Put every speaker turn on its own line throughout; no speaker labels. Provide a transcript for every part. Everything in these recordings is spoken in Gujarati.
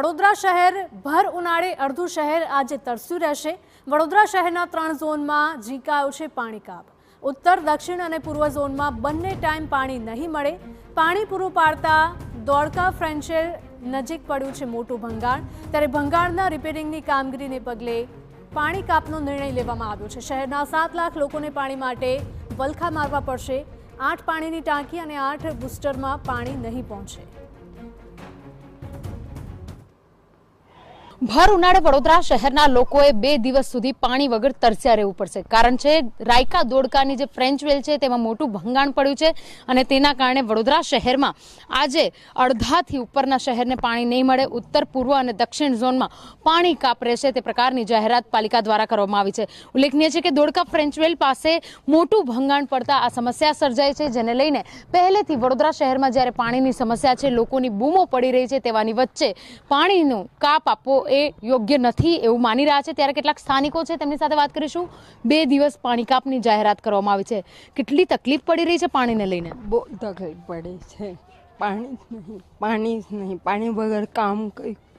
વડોદરા શહેર ભર ઉનાળે અડધું શહેર આજે તરસ્યું રહેશે। વડોદરા શહેરના 3 ઝોનમાં ઝીંકાયો છે પાણી કાપ। ઉત્તર, દક્ષિણ અને પૂર્વ ઝોનમાં બંને ટાઈમ પાણી નહીં મળે। પાણી પૂરું પાડતા ધોળકા ફ્રેન્ચેલ નજીક પડ્યું છે મોટું ભંગાણ। ત્યારે ભંગાણના રિપેરિંગની કામગીરીને પગલે પાણી કાપનો નિર્ણય લેવામાં આવ્યો છે। શહેરના 7 લાખ લોકોને પાણી માટે વલખા મારવા પડશે। 8 પાણીની ટાંકી અને 8 બૂસ્ટરમાં પાણી નહીં પહોંચે।
ભર ઉનાળે વડોદરા શહેરના લોકોએ 2 દિવસ સુધી પાણી વગર તરસ્યા રહેવું પડશે। કારણ છે રાયકા દોડકાની જે ફ્રેન્ચ વેલ છે તેમાં મોટું ભંગાણ પડ્યું છે અને તેના કારણે વડોદરા શહેરમાં આજે અડધાથી ઉપરના શહેરને પાણી નહીં મળે। ઉત્તર, પૂર્વ અને દક્ષિણ ઝોનમાં પાણી કાપ રહેશે તે પ્રકારની જાહેરાત પાલિકા દ્વારા કરવામાં આવી છે। ઉલ્લેખનીય છે કે દોડકા ફ્રેન્ચ વેલ પાસે મોટું ભંગાણ પડતા આ સમસ્યા સર્જાઈ છે, જેને લઈને પહેલેથી વડોદરા શહેરમાં જ્યારે પાણીની સમસ્યા છે, લોકોની બૂમો પડી રહી છે, તેવાની વચ્ચે પાણીનું કાપ આપવો એ યોગ્ય નથી એવું માની રહ્યા છે। ત્યારે કેટલાક સ્થાનિકો છે, તેમની સાથે વાત કરીશું। 2 દિવસ પાણી કાપની જાહેરાત કરવામાં આવી છે। કેટલી તકલીફ પડી રહી છે પાણીને લઈને?
બહુ તકલીફ પડે છે। પાણી જ નહીં, પાણી વગર કામ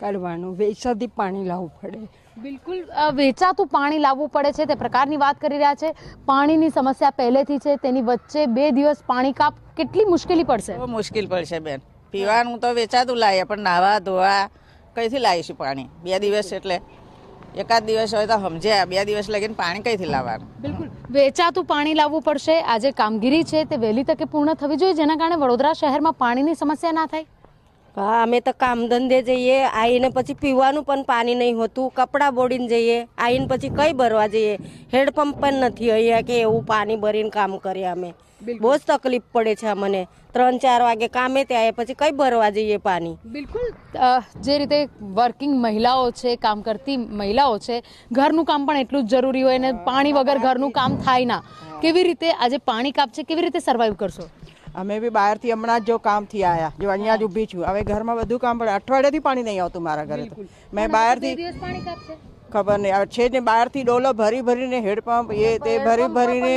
કરવાનું, વેચાથી પાણી લાવવું પડે।
બિલકુલ વેચાતું પાણી લાવવું પડે છે તે પ્રકારની વાત કરી રહ્યા છે। પાણીની સમસ્યા પહેલેથી છે, તેની વચ્ચે 2 દિવસ પાણી કાપ, કેટલી મુશ્કેલી પડશે?
મુશ્કેલ પડશે બેન। પીવાનું તો વેચાતું લાવીએ, પણ નાવા ધોવા કઈથી લાવીશું પાણી? 2 દિવસ એટલે એકાદ દિવસ હોય તો સમજ્યા, 2 દિવસ લગીને પાણી કઈથી લાવવાનું?
બિલકુલ વેચાતું પાણી લાવવું પડશે। આજે કામગીરી છે તે વહેલી તકે પૂર્ણ થવી જોઈએ, જેના કારણે વડોદરા શહેરમાં પાણીની સમસ્યા ના થાય।
હા, અમે તો કામ ધંધે જઈએ, આવીને પછી પીવાનું પણ પાણી નહીં હોતું, કપડાં બોડીને જઈએ, આવીને પછી કઈ ભરવા જઈએ? હેડપંપ પણ નથી અહીંયા કે એવું પાણી ભરીને કામ કરીએ અમે। બહુ જ તકલીફ પડે છે અમને। 3-4 વાગે કામે ત્યાં પછી કઈ ભરવા જઈએ પાણી?
બિલકુલ જે રીતે વર્કિંગ મહિલાઓ છે, કામ કરતી મહિલાઓ છે, ઘરનું કામ પણ એટલું જ જરૂરી હોય ને પાણી વગર ઘરનું કામ થાય ના। કેવી રીતે આજે પાણી કાપ છે, કેવી રીતે સર્વાઈવ કરશો?
અમે બી બહારથી હમણાં જ જો કામથી આવ્યા, જો અહીંયા જ ઊભી છું। હવે ઘરમાં બધું કામ પડે, અઠવાડિયાથી પાણી નહીં આવતું મારા ઘરે તો। મેં બહારથી ખબર નહીં આવે છે ને, બહારથી ડોલો ભરી ભરીને હેડપંપ એ તે ભરી ભરીને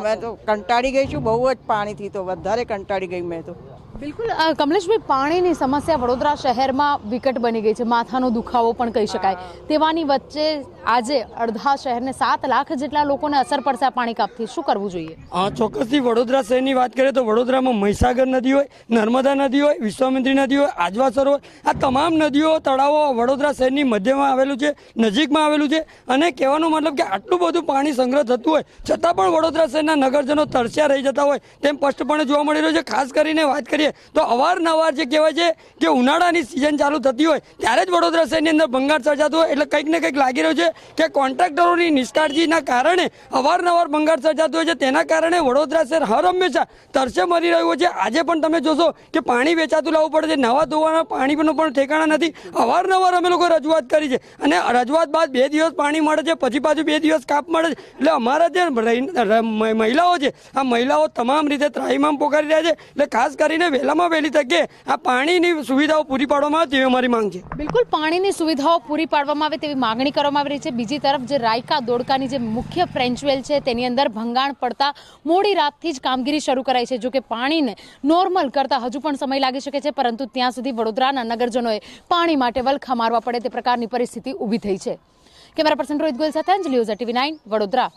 મેં તો કંટાળી ગઈ છું બહુ જ પાણીથી, તો વધારે કંટાળી ગઈ મેં તો।
બિલકુલ કમલેશભાઈ, પાણીની સમસ્યા વડોદરા શહેરમાં વિકટ બની ગઈ છે, માથાનો દુખાવો પણ કહી શકાય। તેવાની વચ્ચે આજે અડધા શહેરને 7 લાખ જેટલા લોકોને અસર પડશે આ પાણી કાપથી, શું કરવું જોઈએ?
ચોક્કસથી વડોદરા શહેરની વાત કરીએ તો વડોદરામાં મહીસાગર નદી હોય, નર્મદા નદી હોય, વિશ્વામિત્રી નદી હોય, આજવા સરોવર, આ તમામ નદીઓ તળાવો વડોદરા શહેરની મધ્યમાં આવેલું છે, નજીકમાં આવેલું છે। અને કહેવાનો મતલબ કે આટલું બધું પાણી સંગ્રહ થતું હોય છતાં પણ વડોદરા શહેરના નગરજનો તરસ્યા રહી જતા હોય તેમ સ્પષ્ટપણે જોવા મળી રહ્યું છે। ખાસ કરીને વાત કરીએ તો અવારનવાર જે કહેવાય છે કે ઉનાળાની સિઝન ચાલુ થતી હોય ત્યારે જ વડોદરા શહેરની અંદર ભંગાણ સર્જાતું હોય, એટલે કંઈક ને કંઈક લાગી રહ્યું છે કે કોન્ટ્રાક્ટરોની નિષ્કાળજીના કારણે અવારનવાર ભંગાણ સર્જાતું હોય છે। તેના કારણે વડોદરા શહેર હર હંમેશા તરસે મરી રહ્યું છે। આજે પણ તમે જોશો કે પાણી વેચાતું લાવવું પડે છે, નવા ધોવાના પાણીનું પણ ઠેકાણા નથી। અવારનવાર અમે લોકો રજૂઆત કરી છે અને રજૂઆત બાદ 2 દિવસ પાણી મળે છે, પછી પાછું 2 દિવસ કાપ મળે છે। એટલે અમારા જે મહિલાઓ છે, આ મહિલાઓ તમામ રીતે ત્રાહિમામ પોકારી રહ્યા છે। એટલે ખાસ કરીને વહેલામાં વહેલી તકે આ પાણીની સુવિધાઓ પૂરી પાડવામાં આવે તેવી અમારી માંગ છે।
બિલકુલ પાણીની સુવિધાઓ પૂરી પાડવામાં આવે તેવી માંગણી કરવામાં આવી રહી છે। બીજી તરફ જે રાયકા દોડકાની જે મુખ્ય ફ્રેન્ચ વેલ છે તેની અંદર ભંગાણ પડતા મોડી રાતથી જ કામગીરી શરૂ કરાઈ છે। જો કે પાણીને નોર્મલ કરતા હજુ પણ સમય લાગી શકે છે, પરંતુ ત્યાં સુધી વડોદરાના નગરજનોએ પાણી માટે વલખા મારવા પડે તે પ્રકારની પરિસ્થિતિ ઊભી થઈ છે। કેમેરા પર્સન રોહિત ગોયલ સાથે અંજલિ ઓઝા, TV9 વડોદરા।